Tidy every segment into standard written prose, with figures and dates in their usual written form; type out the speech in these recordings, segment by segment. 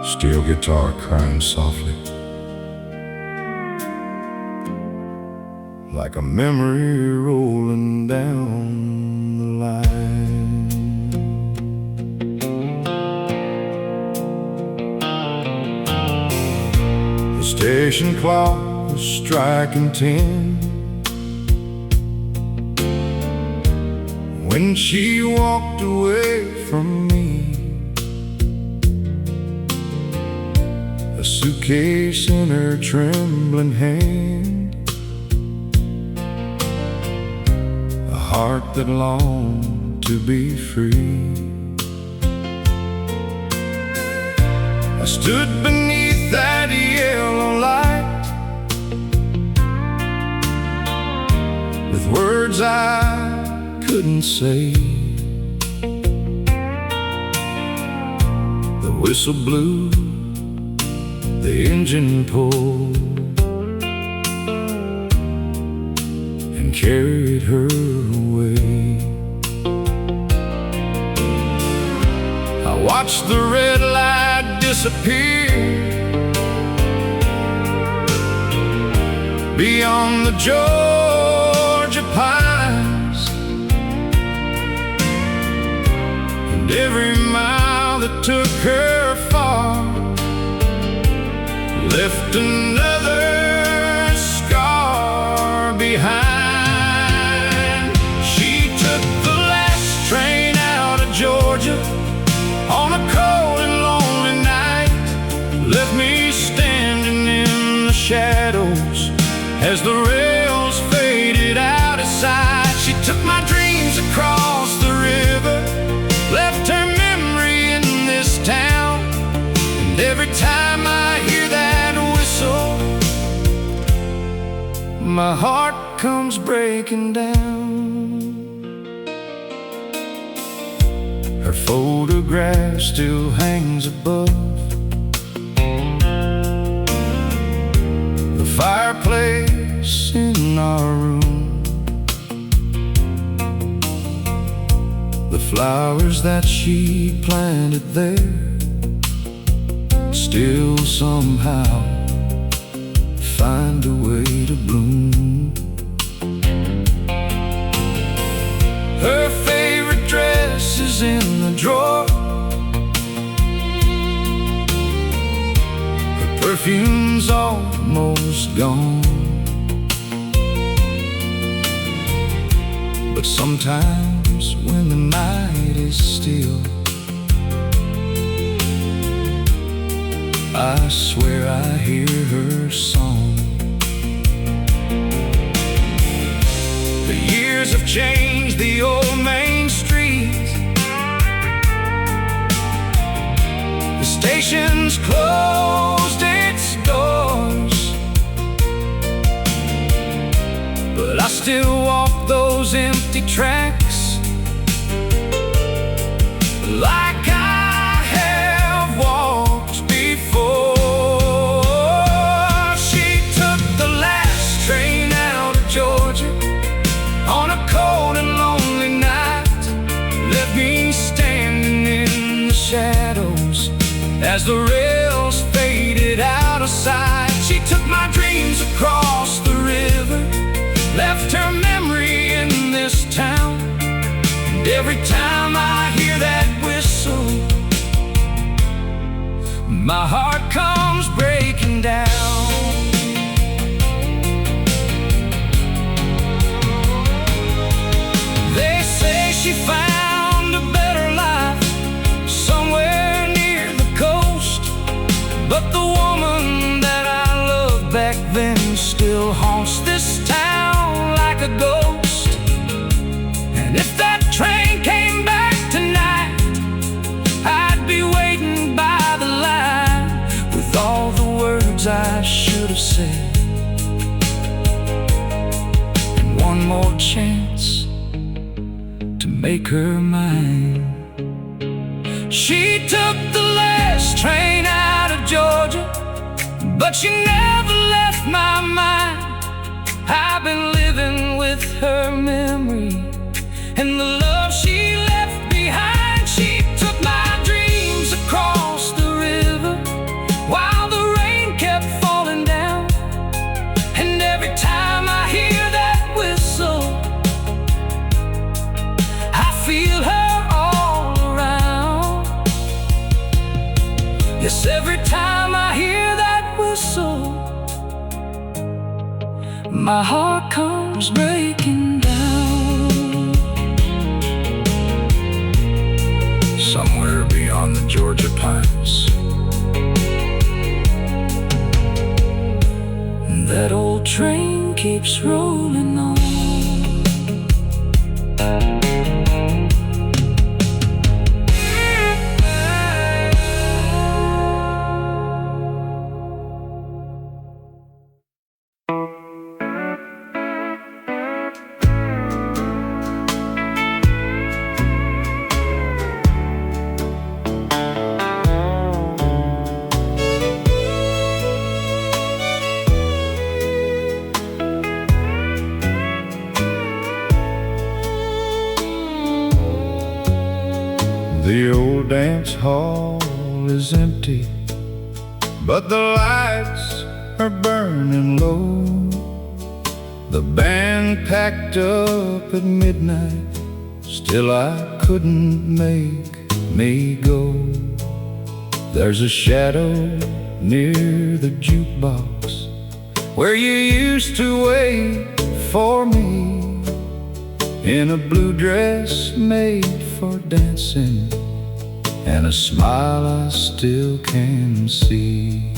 steel guitar crying softly, like a memory rolling down the line. The station clock was striking 10 when she walked away from me, a suitcase in her trembling hand, a heart that longed to be free. I stood beneath that yellow light with words I couldn't say. The whistle blew, the engine pulled, and carried her away. I watched the red light disappear beyond the Georgia pines, and every mile that took her far left another scar behind. She took the last train out of Georgia on a cold and lonely night, left me standing in the shadows as the rails faded out of sight. She took my dreams across the river, left her memory in this town, and every time I hear that whistle, my heart comes breaking down. Her photograph still hangs above the fireplace in our room. The flowers that she planted there still somehow find a way to bloom. Her favorite dress is in the drawer, her perfume's almost gone, but sometimes when the night is still, I swear I hear her song. The years have changed the old main street, the station's closed its doors, but I still walk those empty tracks like I have walked before. She took the last train out of Georgia on a cold and lonely night, left me standing in the shadows as the rails faded out of sight. She took my dreams across the river, left her memory in this town, and every time I hear that whistle, my heart comes breaking down. They say she found a better life somewhere near the coast, but the woman that I loved back then still haunts this town like a ghost. And if that train came back tonight, I'd be waiting by the line with all the words I should have said, and one more chance to make her mine. She took the last train out of Georgia, but she never left my mind. I've been living with her memory and the love she left behind. She took my dreams across the river, feel her all around. Yes, every time I hear that whistle, my heart comes breaking down. Somewhere beyond the Georgia pines, that old train keeps rolling on. The old dance hall is empty, but the lights are burning low. The band packed up at midnight, still I couldn't make me go. There's a shadow near the jukebox where you used to wait for me, in a blue dress made for dancing, and a smile I still can see.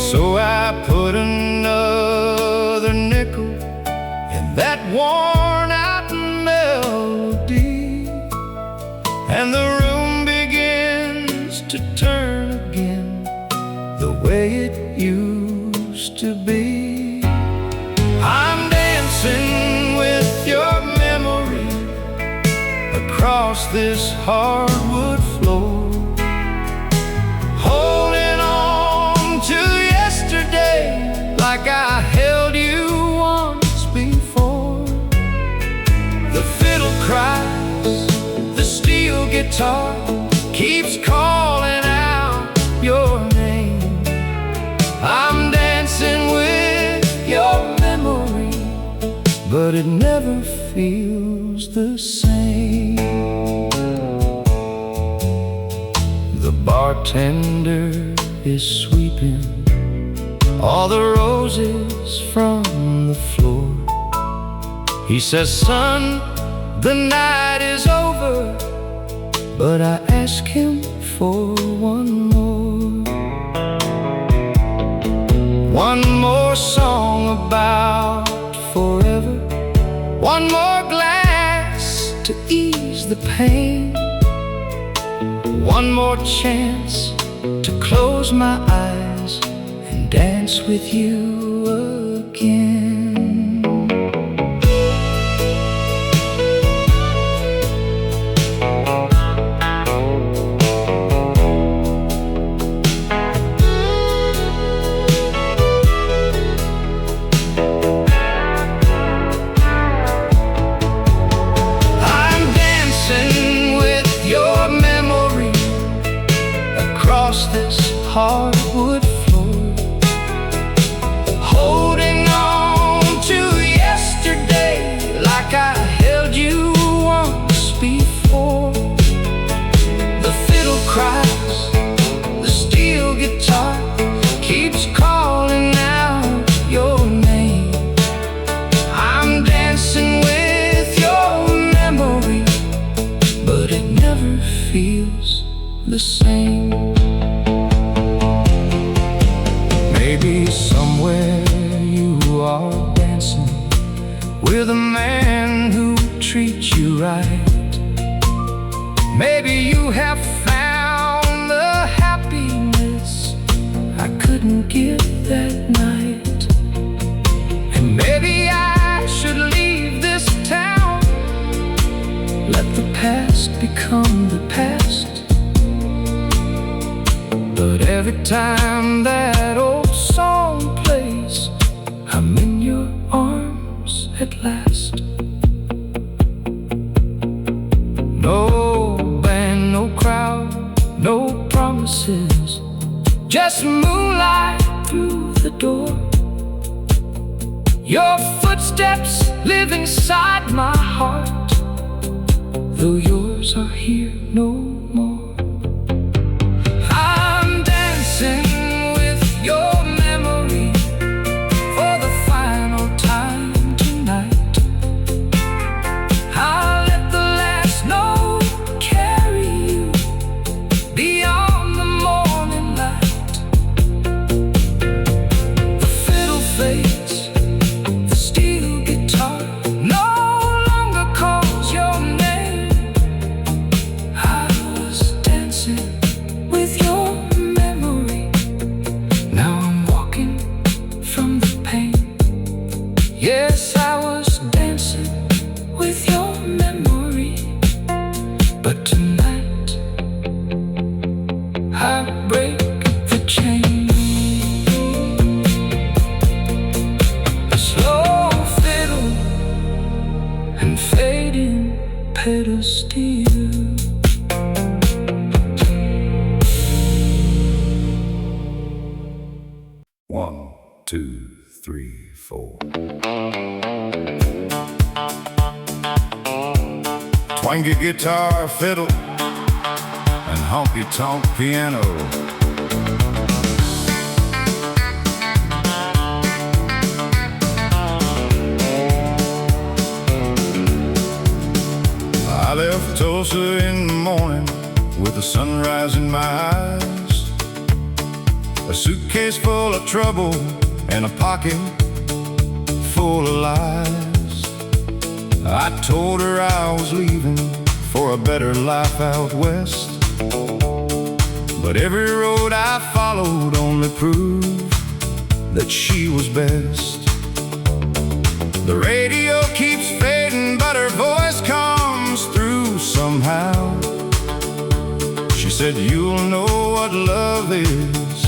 So I put another nickel in that worn-out melody, and the room begins to turn again the way it used to be. I'm dancing with your memory across this hardwood floor, holding on to yesterday like I held you once before. The fiddle cries, the steel guitar keeps calling out your name. I'm dancing with your memory, but it never feels the same. The bartender is sweeping all the roses from the floor. He says, son, the night is over, but I ask him for one more. One more song about forever, one more glass to ease the pain, one more chance to close my eyes and dance with you again. This hardwood floor, holding on to yesterday like I held you once before. The fiddle cries, the steel guitar keeps calling out your name. I'm dancing with your memory, but it never feels the same. Maybe somewhere you are dancing with a man who treats you right. Maybe you have found the happiness I couldn't give that night. And maybe I should leave this town, let the past become the past. But every time that old song plays, I'm in your arms at last. No band, no crowd, no promises, just moonlight through the door. Your footsteps live inside my heart. though yours are here no more. I'm dancing with your memory for the final time tonight. I'll let the last note carry you beyond the morning light. The fiddle fades, the steel guitar no longer calls your name. I was dancing with your memory. Now I'm walking from the pain. Yes, I was dancing with your memory. But tonight I break the chain. A slow fiddle and fading pedal steel. One, two, three, four. Twangy guitar, fiddle, and honky-tonk piano. I left Tulsa in the morning with the sunrise in my eyes, a suitcase full of trouble and a pocket full of lies. I told her I was leaving for a better life out west, but every road I followed only proved that she was best. The radio keeps fading, but her voice comes through somehow. She said, you'll know what love is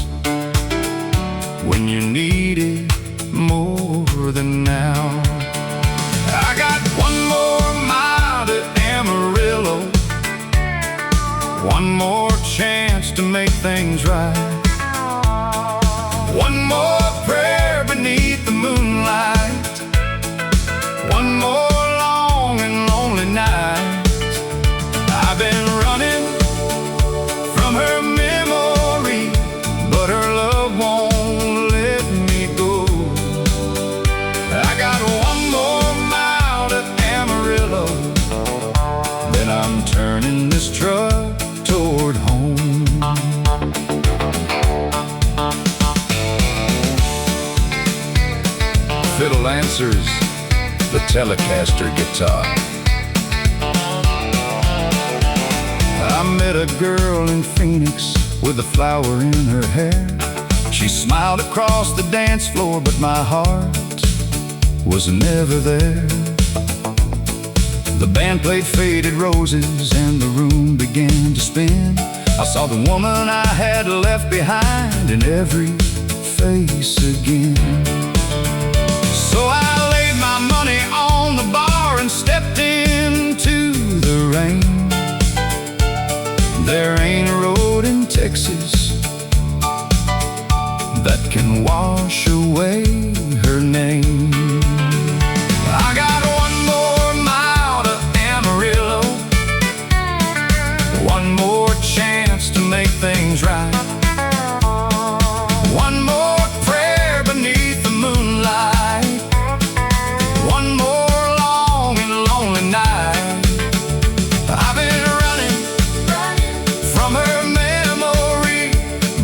when you need it more than now. I got one more mile to Amarillo, one more chance to make things right, one more prayer beneath the moonlight, one more long and lonely night. I've been running from her memory, but her love won't let me go. I got one more mile to Amarillo, then I'm turning this truck toward home. Fiddle answers the Telecaster guitar. I met a girl in Phoenix with a flower in her hair. She smiled across the dance floor, but my heart was never there. The band played Faded Roses and the room began to spin. I saw the woman I had left behind in every face again. So I laid my money on the bar and stepped into the rain. There ain't a road in Texas that can wash away her name. I got one more mile to Amarillo, one more chance to make things right, one more prayer beneath the moonlight, one more long and lonely night. I've been running from her memory,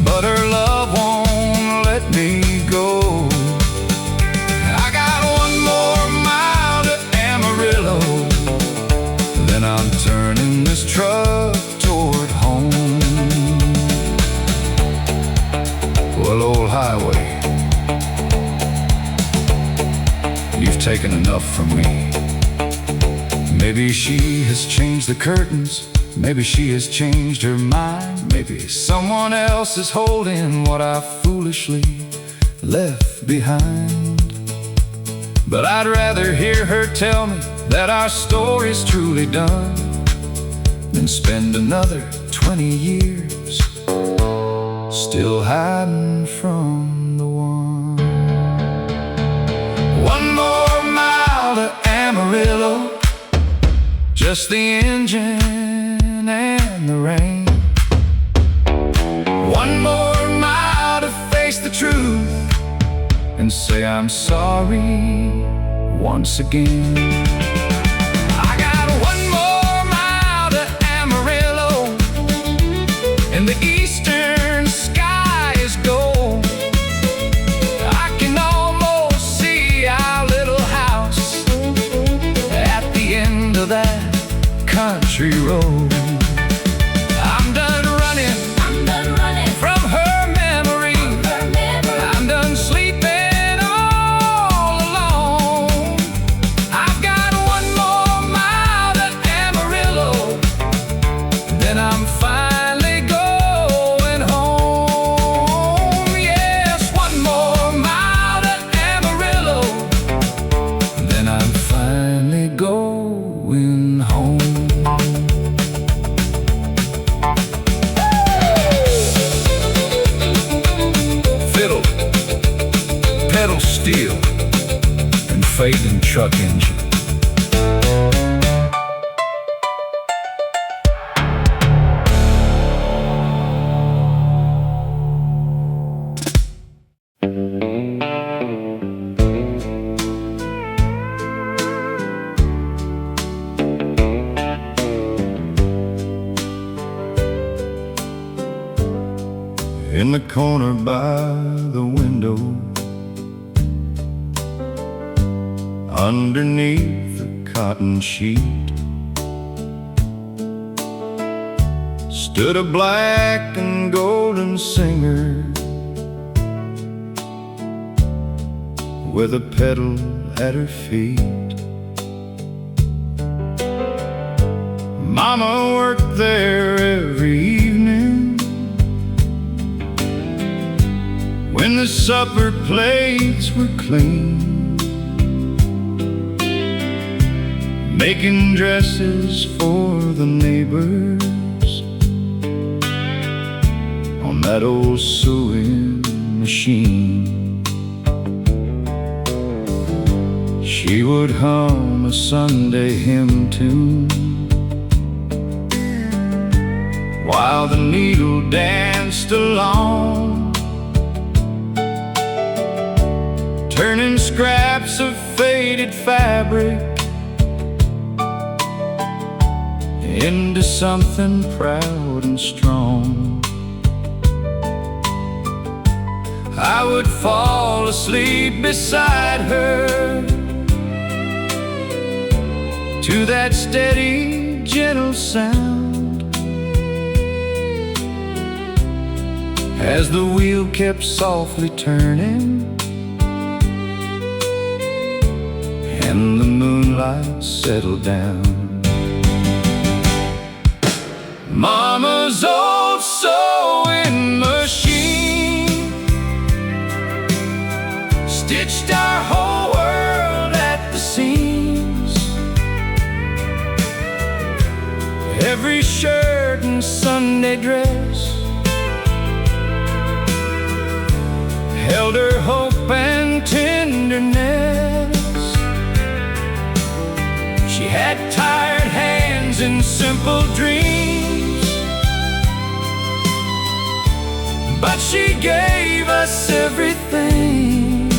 but her love won't let me go. I got one more mile to Amarillo, then I'm turning this truck toward home. Well, old highway, you've taken enough from me. Maybe she has changed the curtains, maybe she has changed her mind, maybe someone else is holding what I foolishly left behind. But I'd rather hear her tell me that our story's truly done than spend another 20 years still hiding from the one. One more mile to Amarillo, just the engine and the rain. One more mile to face the truth and say I'm sorry once again. I got one more mile to Amarillo, and the eastern sky is gold. I can almost see our little house at the end of that country road. I'm done running from her memory. I'm done sleeping all alone. I've got one more mile to Amarillo, then I'm finally going home. Yes, one more mile to Amarillo, then I'm finally going home. Fiddle, pedal steel, and fading truck engine. In the corner by the window, underneath the cotton sheet, stood a black and golden singer with a pedal at her feet. Mama worked there every evening when the supper plates were clean, making dresses for the neighbors on that old sewing machine. She would hum a Sunday hymn tune while the needle danced along, turning scraps of faded fabric into something proud and strong. I would fall asleep beside her to that steady, gentle sound as the wheel kept softly turning and the moonlight settled down. Mama's old sewing machine stitched our whole world at the seams. Every shirt and Sunday dress held her hope and tenderness. She had tired hands and simple dreams, but she gave us everything.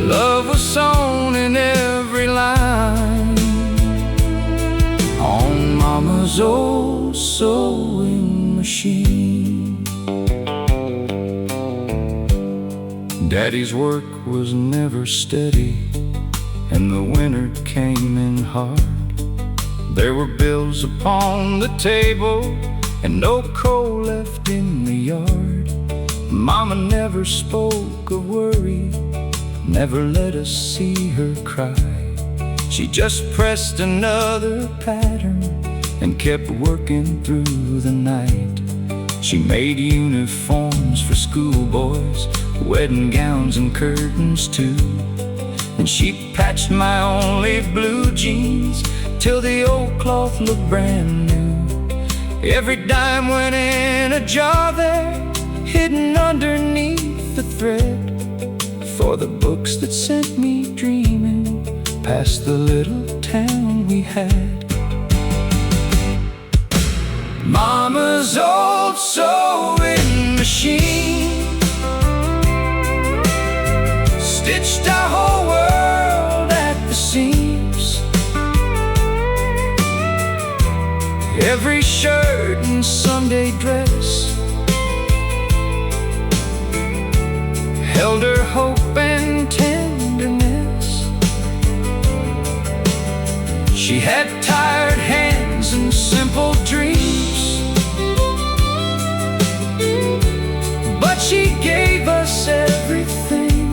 Love was sewn in every line on Mama's old sewing machine. Daddy's work was never steady, and the winter came in hard. There were bills upon the table and no coal left in the yard. Mama never spoke of worry, never let us see her cry. She just pressed another pattern and kept working through the night. She made uniforms for schoolboys, wedding gowns and curtains too. And she patched my only blue jeans till the old cloth looked brand new. Every dime went in a jar there, hidden underneath the thread, for the books that sent me dreaming past past the little town we had. Mama's old sewing machine stitched our whole world at the seams. Every shirt and Sunday dress held her hope and tenderness. She had tired hands and simple dreams, but she gave us everything.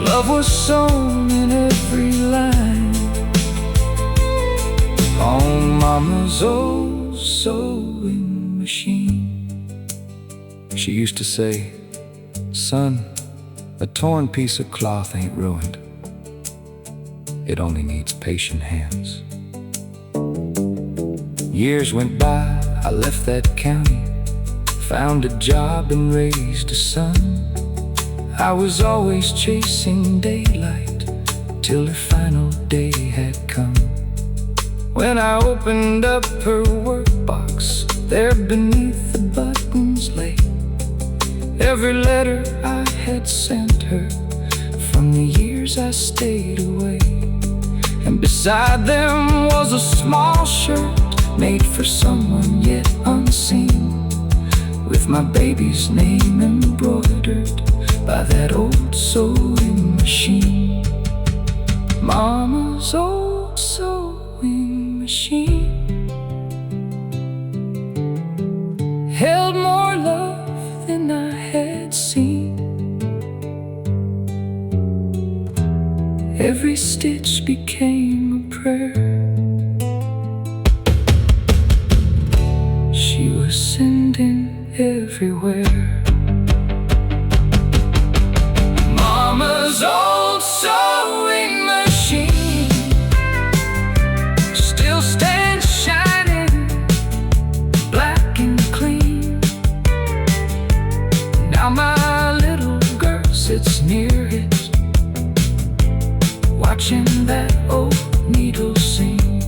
Love was sewn in every line on Mama's old sewing machine. She used to say, "Son, a torn piece of cloth ain't ruined. It only needs patient hands." Years went by, I left that county, found a job and raised a son. I was always chasing daylight till the final day had come. When I opened up her workbox, there beneath the buttons lay every letter I had sent her from the years I stayed away. And beside them was a small shirt made for someone yet unseen, with my baby's name embroidered by that old sewing machine. Mama's old sewing machine held more love than I had seen. Every stitch became a prayer. She was sending everywhere. Mama's old sewing machine still stands shining, black and clean. Now my little girl sits near it, watching that old needle seam.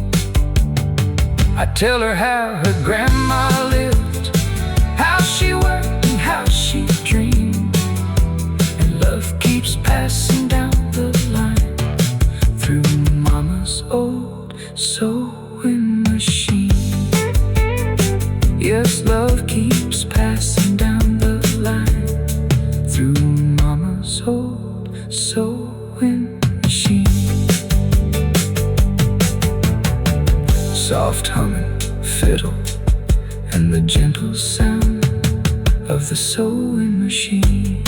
I tell her how her grandma lived, how she worked and how she dreamed. And love keeps passing down the line through Mama's old sewing machine. Yes, love keeps passing down the line through Mama's old sewing machine. Soft humming fiddle and the gentle sound of the sewing machine.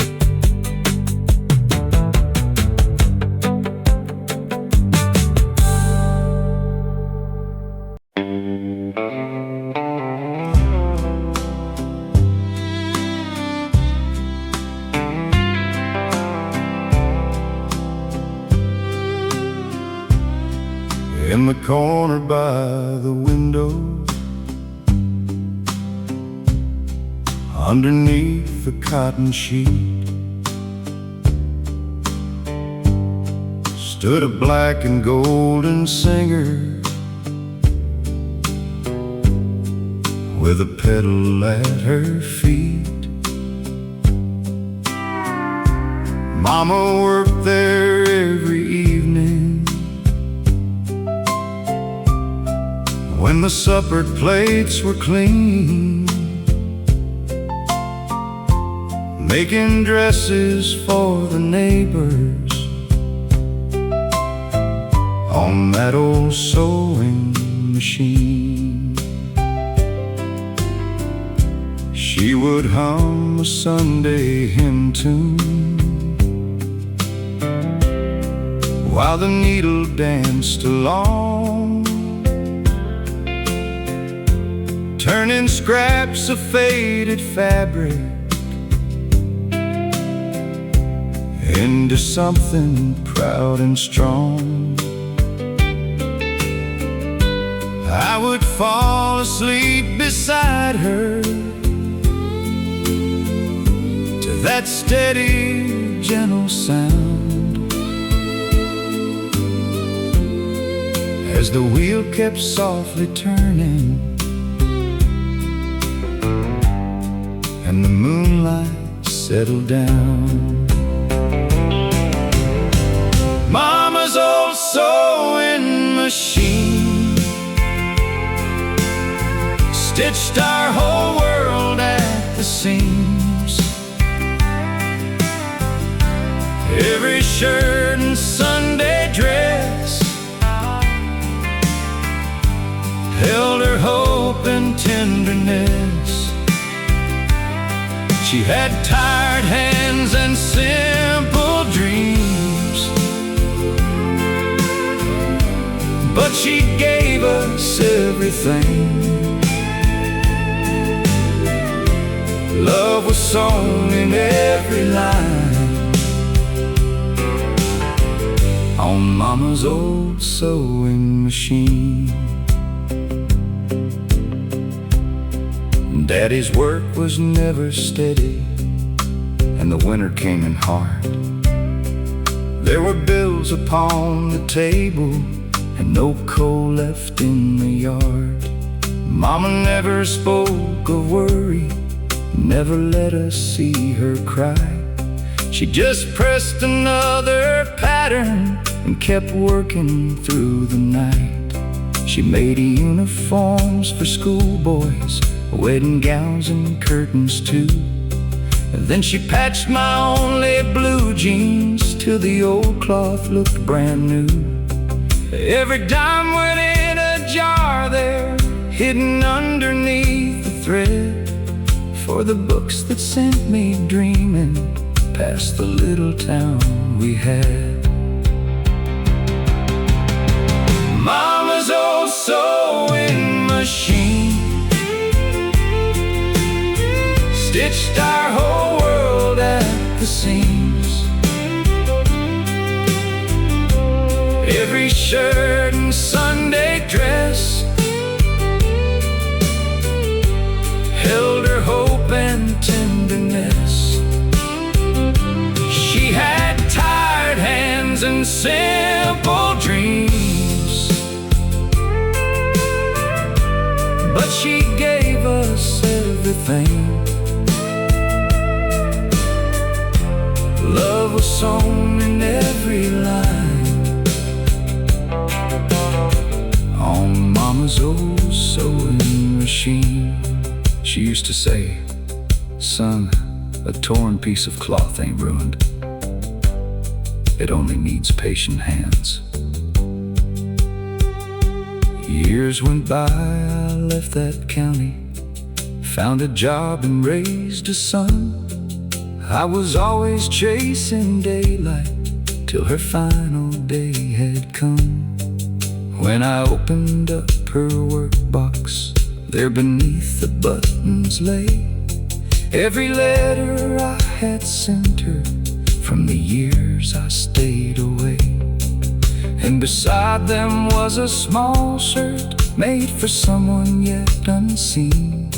In the corner by the window, underneath the cotton sheet, stood a black and golden singer with a pedal at her feet. Mama worked there every evening when the supper plates were clean, making dresses for the neighbors on that old sewing machine. She would hum a Sunday hymn tune while the needle danced along, turning scraps of faded fabric into something proud and strong. I would fall asleep beside her to that steady, gentle sound as the wheel kept softly turning, and the moonlight settled down. Mama's old sewing machine stitched our whole world at the seams. Every shirt and Sunday dress held her hope and tenderness. She had tired hands and simple dreams, but she gave us everything. Love was sewn in every line on Mama's old sewing machine. Daddy's work was never steady, and the winter came in hard. There were bills upon the table and no coal left in the yard. Mama never spoke of worry, never let us see her cry. She just pressed another pattern and kept working through the night. She made uniforms for schoolboys, wedding gowns and curtains too. And then she patched my only blue jeans till the old cloth looked brand new. Every dime went in a jar there, hidden underneath the thread, for the books that sent me dreaming past the little town we had. Mama's old sewing machine stitched our whole world at the seams. Every shirt and Sunday dress held her hope and tenderness. She had tired hands and simple dreams, but she gave us everything. Love was sewn in every line on Mama's old sewing machine. She used to say, "Son, a torn piece of cloth ain't ruined. It only needs patient hands." Years went by, I left that county, found a job and raised a son. I was always chasing daylight till her final day had come. When I opened up her workbox, there beneath the buttons lay every letter I had sent her from the years I stayed away. And beside them was a small shirt made for someone yet unseen,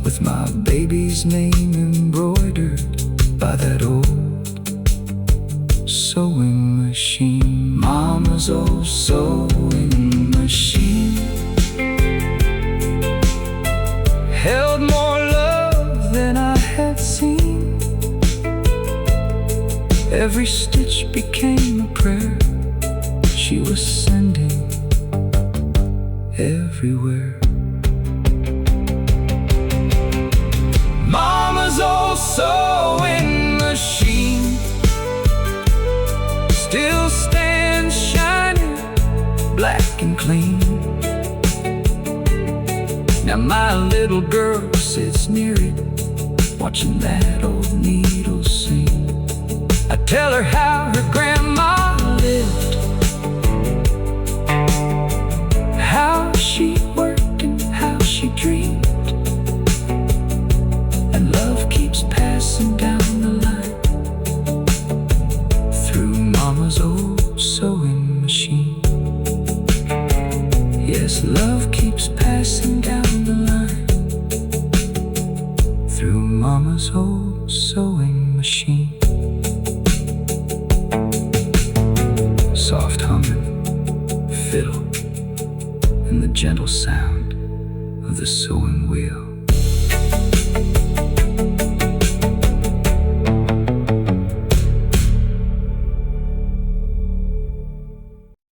with my baby's name embroidered by that old sewing machine. Mama's old sewing machine held more love than I had seen. Every stitch became a prayer she was sending everywhere. Mama's old sewing machine still stands shining, black and clean. Now my little girl sits near it, watching that old needle sing. I tell her how her grandma lived, how she worked and how she dreamed. And love keeps passing down the line through Mama's old sewing machine. Yes, love keeps passing down the line through Mama's old sewing machine. gentle sound of the sewing wheel.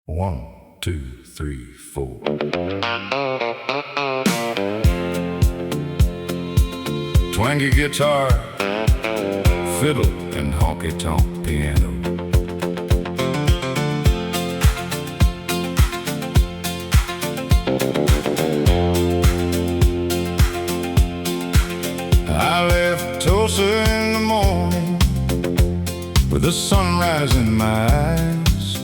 One, two, three, four. Twangy guitar, fiddle, and honky-tonk piano. I left Tulsa in the morning with the sunrise in my eyes,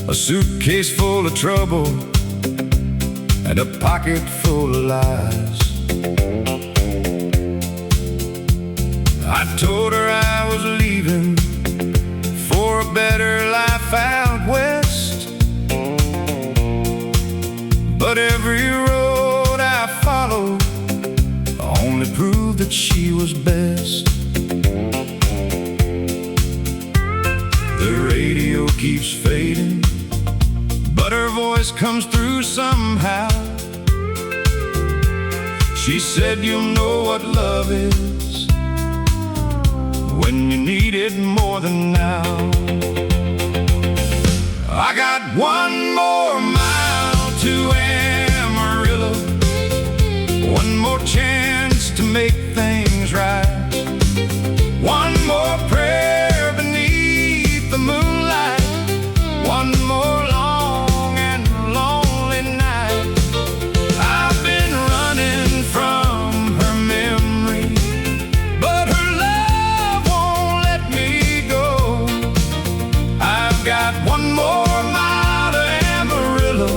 a suitcase full of trouble and a pocket full of lies. I told her I was leaving for a better life out west, but every road I followed only proved that she was best. The radio keeps fading, but her voice comes through somehow. She said, "You'll know what love is when you need it more than now." I got one more mile to Amarillo, one more chance to make things right, one more prayer beneath the moonlight, one more long and lonely night. I've been running from her memory, but her love won't let me go. I've got one more mile to Amarillo,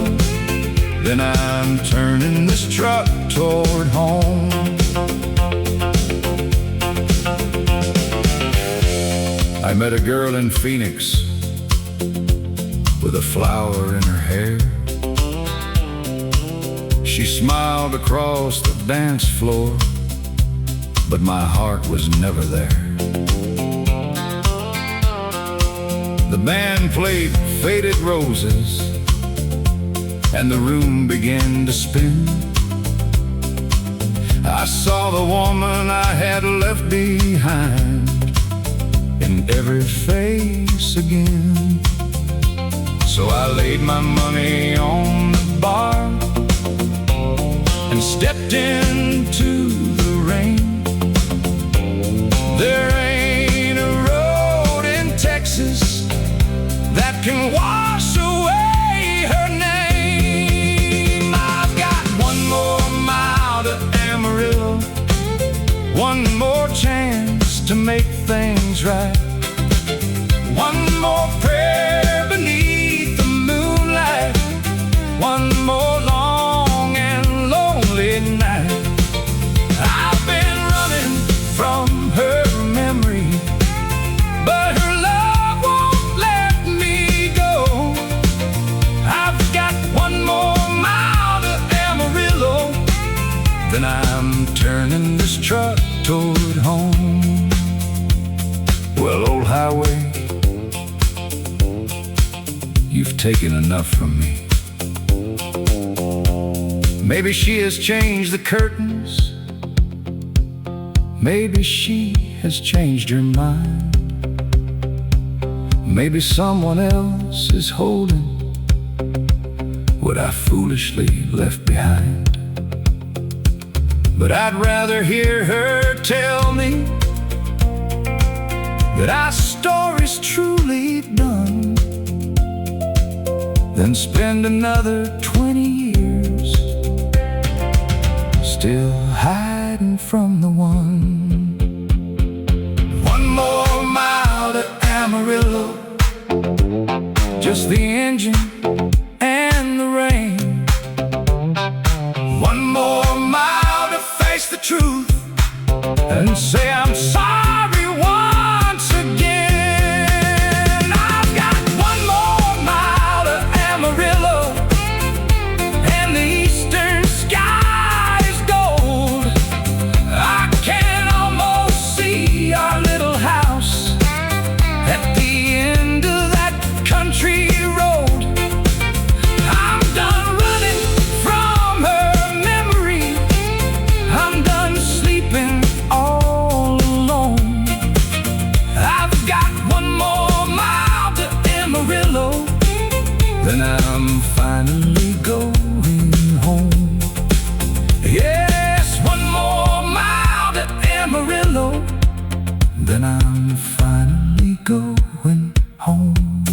then I'm turning this truck toward home. I met a girl in Phoenix with a flower in her hair. She smiled across the dance floor, but my heart was never there. The band played Faded Roses, and the room began to spin. I saw the woman I had left behind in every face again. So I laid my money on the bar and stepped into the rain. There ain't a road in Texas that can wash away her name. I've got one more mile to Amarillo, one more chance to make things right, one more prayer beneath the moonlight, one more long and lonely night. I've been running from her memory, but her love won't let me go. I've got one more mile to Amarillo, then I'm turning this truck toward home. Well, old highway, you've taken enough from me. Maybe she has changed the curtains, maybe she has changed her mind, maybe someone else is holding what I foolishly left behind. But I'd rather hear her tell me that our story's truly done than spend another 20 years still hiding from the one. One more mile to Amarillo, just the engine and the rain. One more mile to face the truth and say I'm sorry once again. I've got one more mile to Amarillo, and the eastern sky is gold. I can almost see our little house at the end of that country road. then I'm finally going home. Yes, one more mile to Amarillo, then I'm finally going home.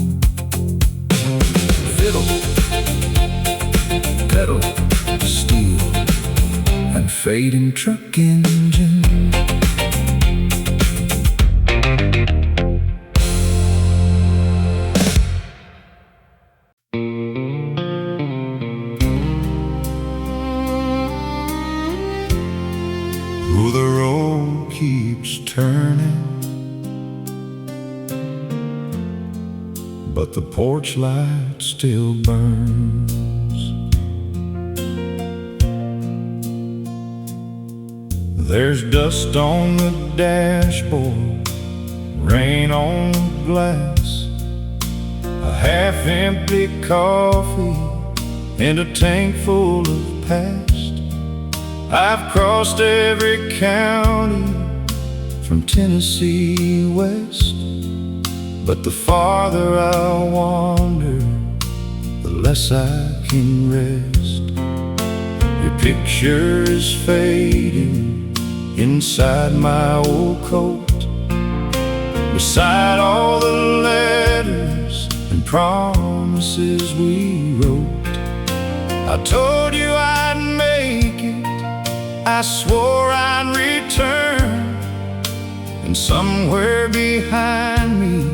Fiddle, pedal, steel, and fading truck engine. Oh, the road keeps turning, but the porch light still burns. There's dust on the dashboard, rain on the glass, a half-empty coffee and a tank full of past. I've crossed every county from Tennessee west, but the farther I wander, the less I can rest. Your picture is fading inside my old coat, beside all the letters and promises we wrote. I told you I'd make it, I swore I'd return, and somewhere behind me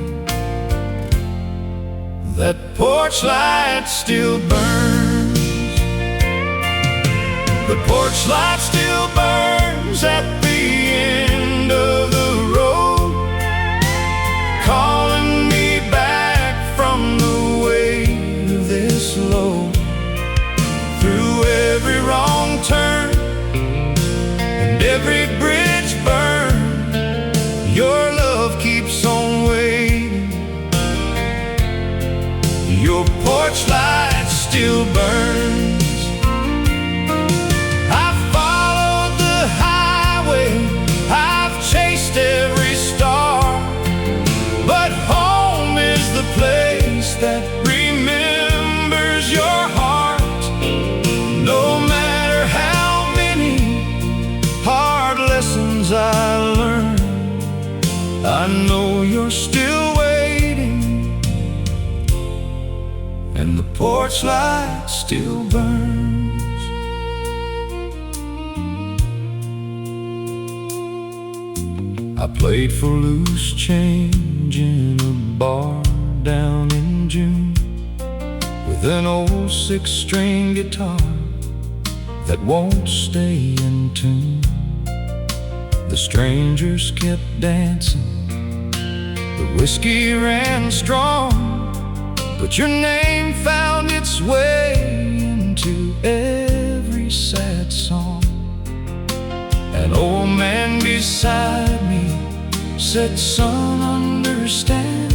that porch light still burns. The porch light still burns at the end of the road, calling me back from the weight of this load. Through every wrong turn and every bridge burned, your love keeps on waiting. Your porch light still burns. I've followed the highway, I've chased every star, but home is the place that remembers your heart. No matter how many hard lessons I learn, I know you're still waiting, and the porch light still burns. I played for loose change in a bar down in June, with an old six-string guitar that won't stay in tune. The strangers kept dancing, the whiskey ran strong, but your name found its way into every sad song. An old man beside me said, "Son, understand,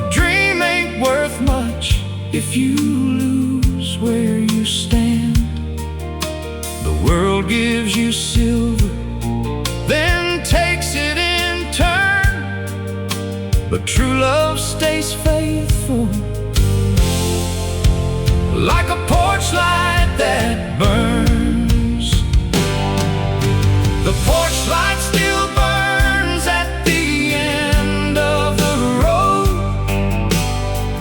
a dream ain't worth much if you lose where you stand. The world gives you silver, then takes it in turn, but true love stays faithful, like a porch light that burns." The porch light still burns at the end of the road,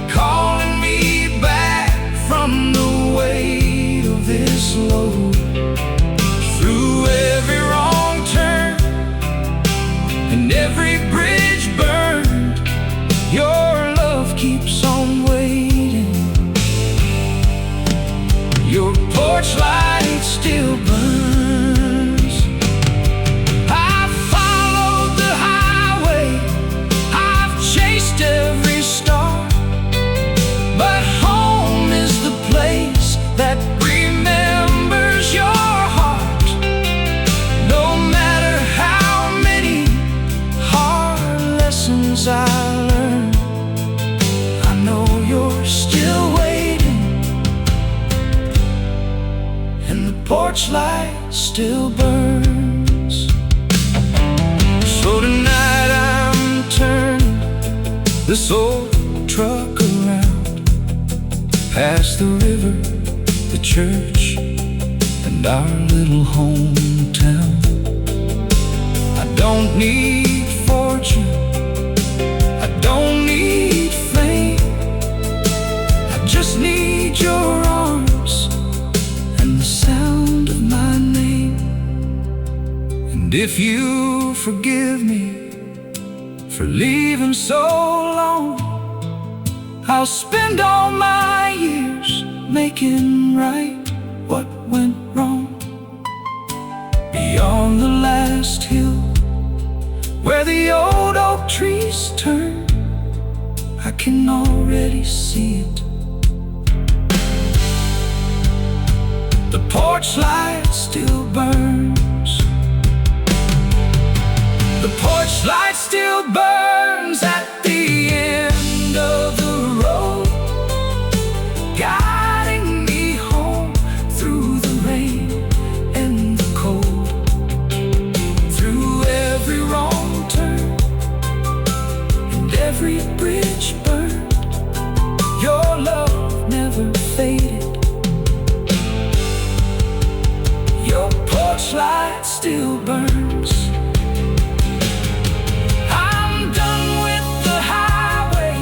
calling me back from the weight of this load. Through every wrong turn and every bridge burned, your love keeps on waiting. Your porch light still burns. I've followed the highway, I've chased every star, but home is the place that remembers your heart. No matter how many hard lessons I learn, I know you're still waiting, and the porch light still burns. So tonight I'm turning this old truck around, past the river, the church, and our little hometown. I don't need fortune, I don't need fame, I just need your arms and the sound of my name. And if you forgive me for leaving so long, I'll spend all my years making right what went wrong. Beyond the last hill, where the old oak trees turn, I can already see it. The porch light still burns. The porch light still burns at the end of the road, guiding me home through the rain and the cold, through every wrong turn and every bridge burned. Your love never faded, your porch light still burns. I'm done with the highway,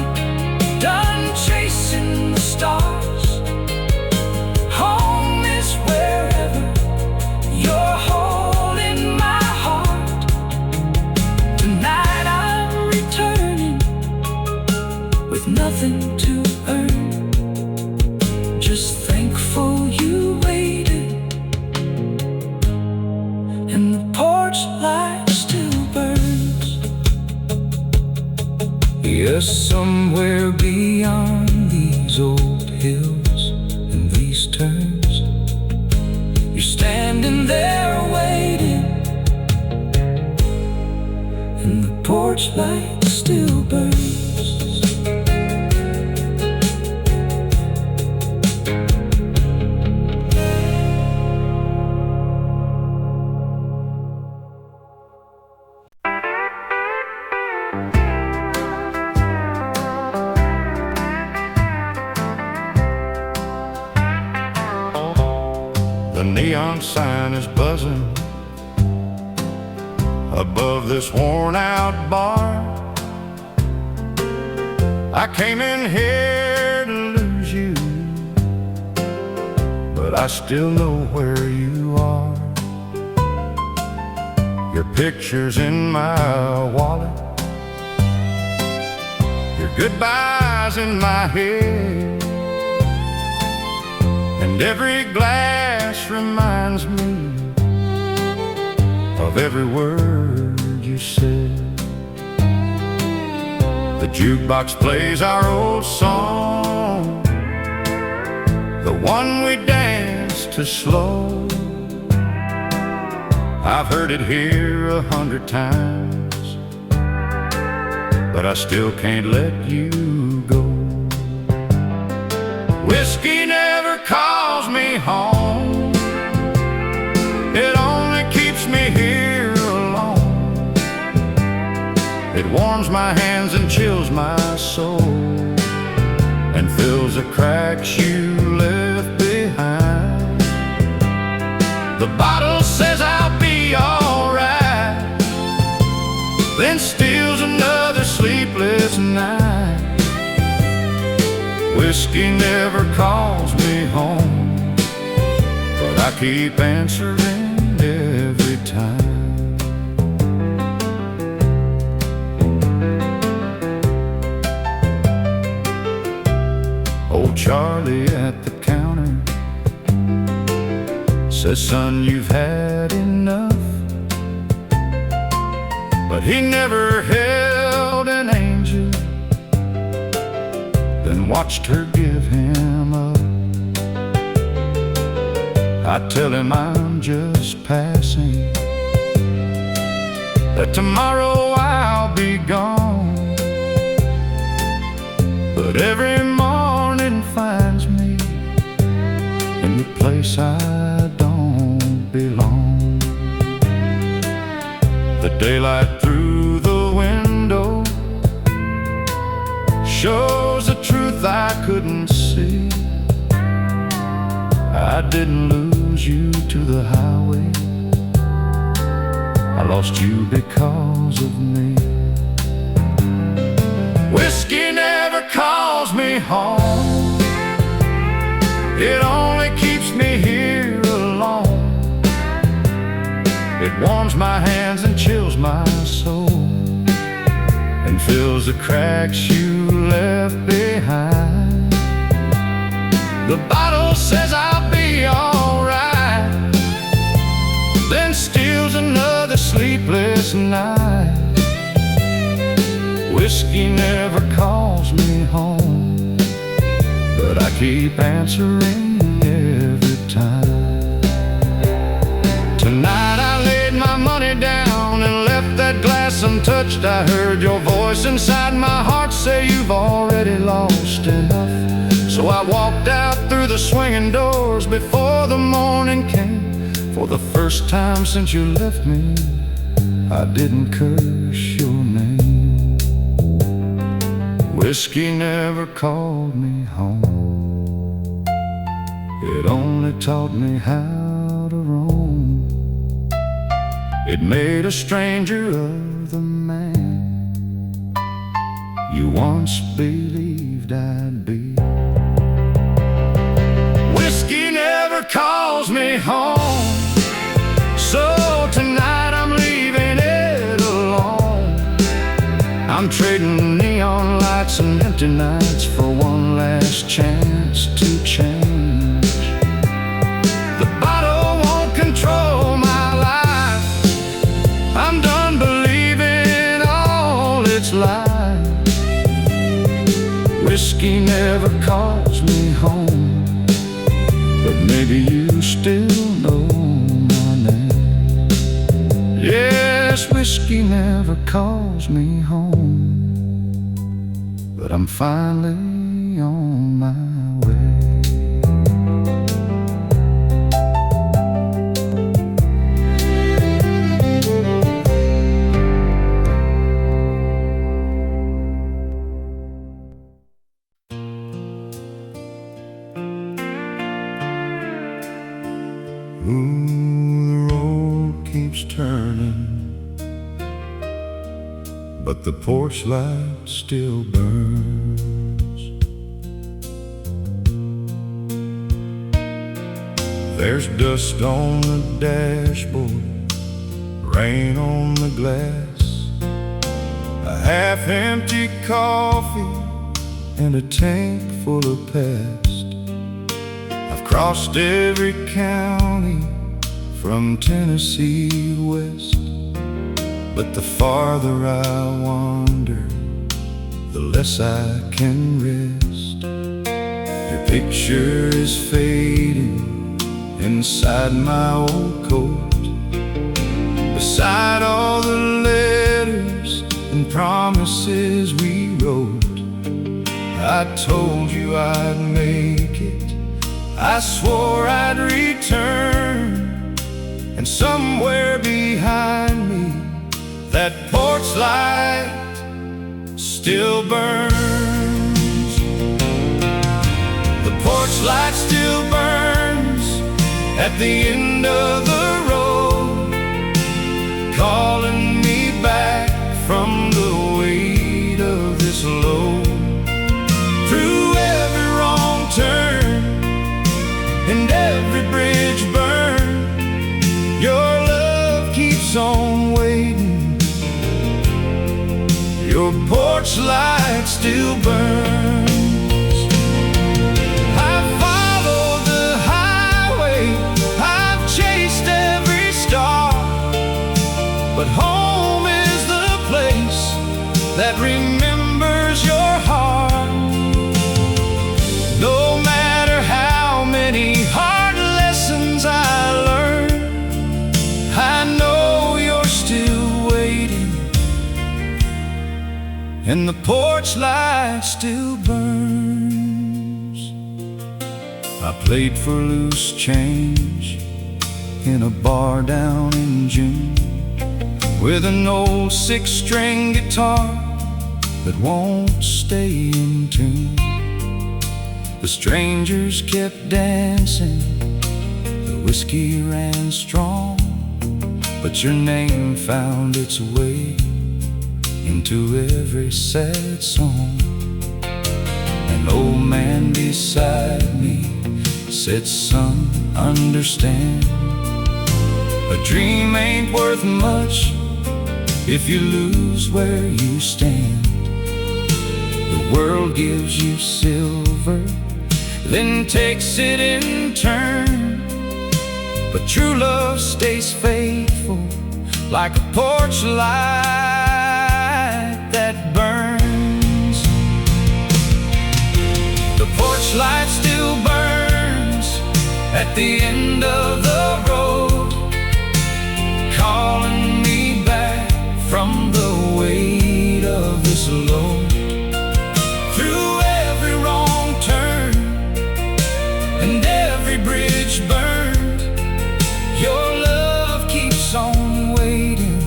done chasing the stars. Home is wherever you're holding my heart. Tonight I'm returning with nothing to earn, just thankful you waited, and the porch light still burns. Yes, somewhere beyond these old hills and these turns, you're standing there waiting, and the porch light still burns. The neon sign is buzzing above this worn-out bar. I came in here to lose you, but I still know where you are. Your picture's in my wallet, your goodbyes in my head, and every glass reminds me of every word you said. The jukebox plays our old song, the one we danced to slow. I've heard it here 100 times, but I still can't let you go. Whiskey never calls me home, it only keeps me here alone. It warms my hands and chills my soul, and fills the cracks you left behind. The bottle says I'll be alright, then steals another sleepless night. Whiskey never calls me home, but I keep answering every time. Old Charlie at the counter says, son, you've had enough. But he never held an angel, then watched her give him up. I tell him I'm just passing, that tomorrow I'll be gone. But every morning finds me in the place I don't belong. The daylight through the window shows a truth I couldn't see. didn't lose you to the highway. I lost you because of me. Whiskey never calls me home. It only keeps me here alone. It warms my hands and chills my soul, and fills the cracks you left behind. The bottle says I'll be alright, then steals another sleepless night. Whiskey never calls me home, but I keep answering every time. Tonight I laid my money down and left that glass untouched. I heard your voice inside my heart say you've already lost enough. So I walked out through the swinging doors before the morning came. For the first time since you left me, I didn't curse your name. Whiskey never called me home. It only taught me how to roam. It made a stranger of the man you once believed I'd be. Whiskey never calls me home, so tonight I'm leaving it alone. I'm trading neon lights and empty nights for one last chance to change. The bottle won't control my life. I'm done believing all its lies. Whiskey never calls me home, but maybe you still know my name. Yes, whiskey never calls me home, but I'm finally on my way. Ooh, the road keeps turning, but the porch light still burns. There's dust on the dashboard, rain on the glass, a half-empty coffee and a tank full of past. I've crossed every county from Tennessee west, but the farther I wander, the less I can rest. Your picture is fading inside my old coat, beside all the letters and promises we wrote. I told you I'd make it, I swore I'd return, and somewhere behind me that porch light still burns. The porch light still burns at the end of the road, calling me back from the weight of this load. Through every wrong turn and every bridge burned, your love keeps on waiting. Your porch light still burns. I've followed the highway, I've chased every star, but home is the place that remembers your heart. No matter how many hard lessons I learned, I know you're still waiting, and the porch light still burns. I played for loose change in a bar down in June, with an old six-string guitar that won't stay in tune. The strangers kept dancing whiskey ran strong, but your name found its way into every sad song. An old man beside me said, "Son, understand, a dream ain't worth much if you lose where you stand. The world gives you silver, then takes it in turn, but true love stays faithful like a porch light that burns." The porch light still burns at the end of the road, calling me back from the weight of this load. Through every wrong turn and every bridge burned, your love keeps on waiting.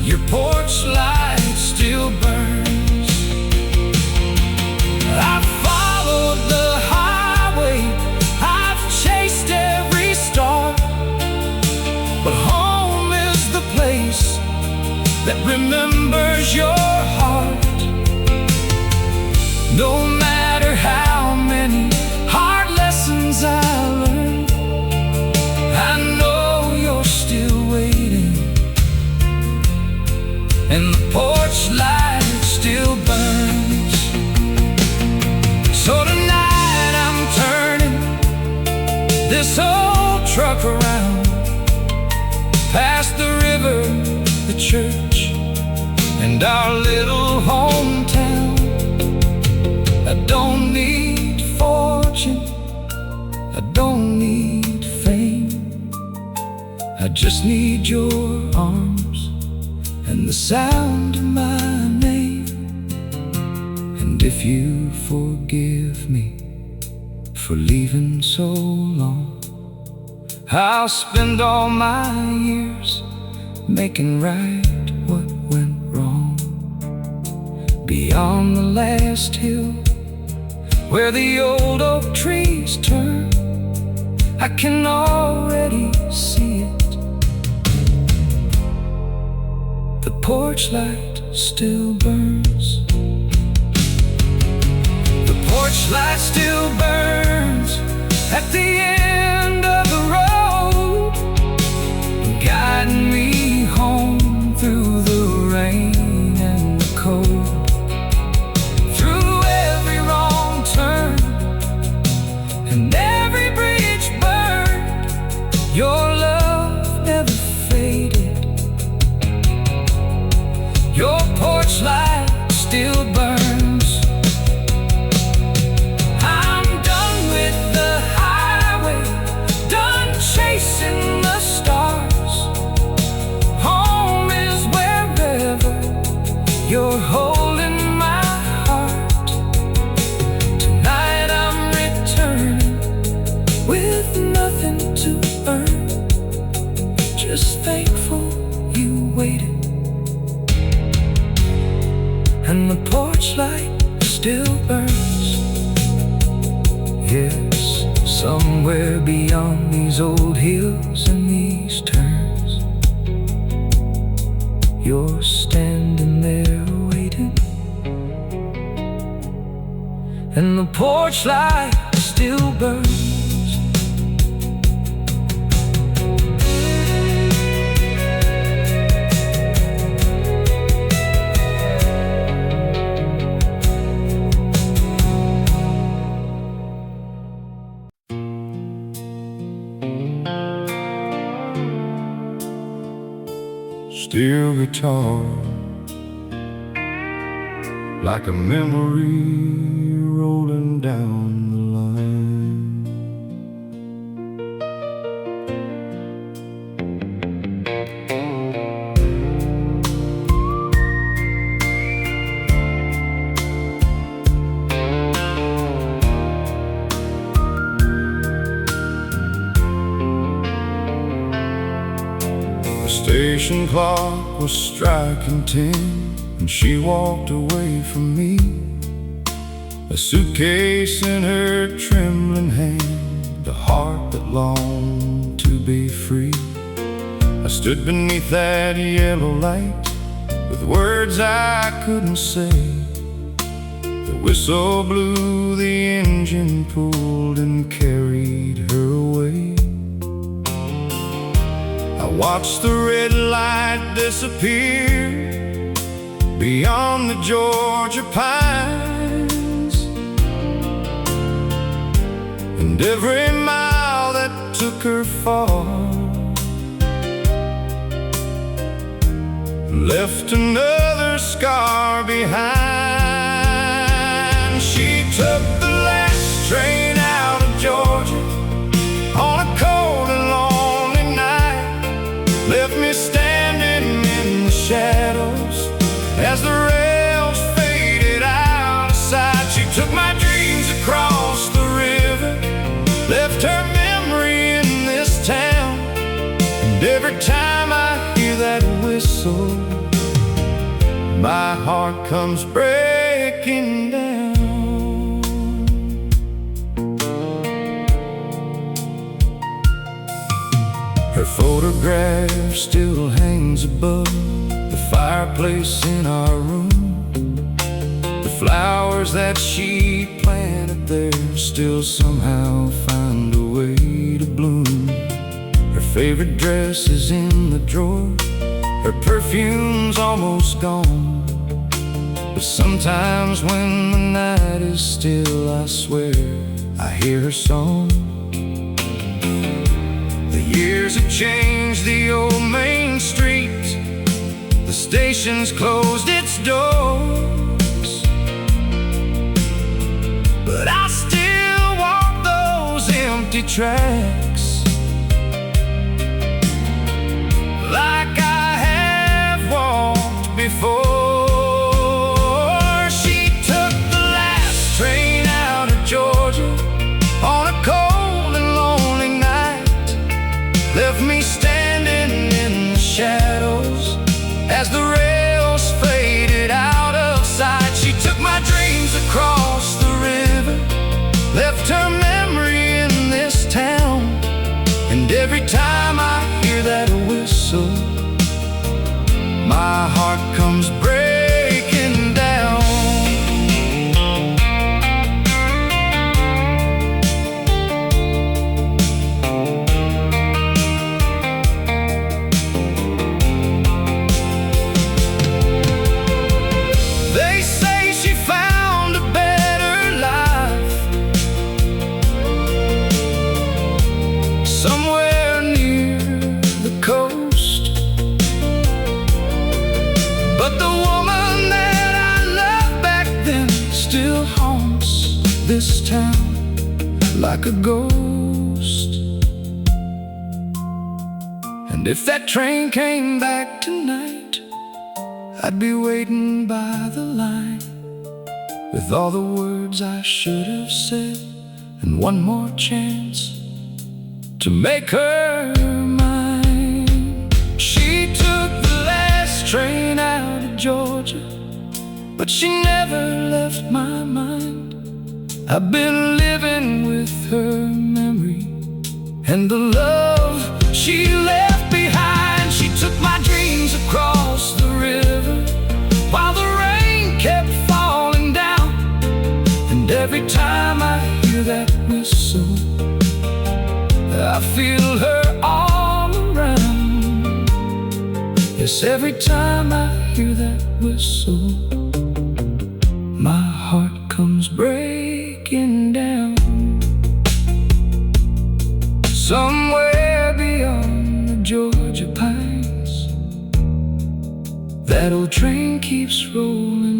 Your porch light still burns. I've followed the highway, I've chased every star, but home is the place that remembers your heart. No matter how many hard lessons I learned, I know you're still waiting, and the porch light still burns. So tonight I'm turning this old truck around, past the river, the church, and our little hometown. I don't need fortune, I don't need fame, I just need your arms and the sound of my name. And if you forgive me for leaving so long, I'll spend all my years making right what went wrong. Beyond the last hill where the old oak trees turn, I can already see it. The porch light still burns. The porch light still burns at the end of the road, guiding me home through the rain and the cold. Through every wrong turn and every bridge burned, your love never faded. Your porch light still burns. I'm done with the highway, done chasing the stars. Home is wherever you're holding my heart. Tonight I'm returning with nothing to earn, just thankful you waited. And the porch light still burns. Yes, somewhere beyond these old hills and these turns, you're standing there waiting, and the porch light still burns. Steel guitar, like a memory rolling down the line. Station clock was striking 10, and she walked away from me, a suitcase in her trembling hand, the heart that longed to be free. I stood beneath that yellow light with words I couldn't say. The whistle blew, the engine pulled and carried her away. I watched the red light disappear beyond the Georgia pines, and every mile that took her far left another scar behind. She took the last train out of Georgia on a cold and lonely night, left me standing in the shadows as the rails faded out of sight. She took my dreams across the river, left her memory in this town, and every time I hear that whistle, my heart comes breaking down. Her photograph still hangs above the fireplace in our room. The flowers that she planted there still somehow find a way to bloom. Her favorite dress is in the drawer, her perfume's almost gone, but sometimes when the night is still, I swear I hear her song. The years have changed the old main street, the station's closed its doors, but I still walk those empty tracks like I have walked before. She took the last train out of Georgia on a cold and lonely night, left me standing in the shadows as the rails faded out of sight. She took my dreams across the river, left her memory in this town, and every time I hear that whistle, my heart comes breaking down. They say she found a better life somewhere near the coast, but the woman that I loved back then still haunts this town like a ghost. And if that train came back tonight, I'd be waiting by the line with all the words I should have said and one more chance to make her mine. She took the last train out of Georgia, but she never left my mind. I've been living with her memory and the love she left behind. She took my dreams across the river while the rain kept falling down, and every time I hear that whistle, I feel her all around. Yes, every time I hear that whistle, my heart comes breaking down. Somewhere beyond the Georgia pines, that old train keeps rolling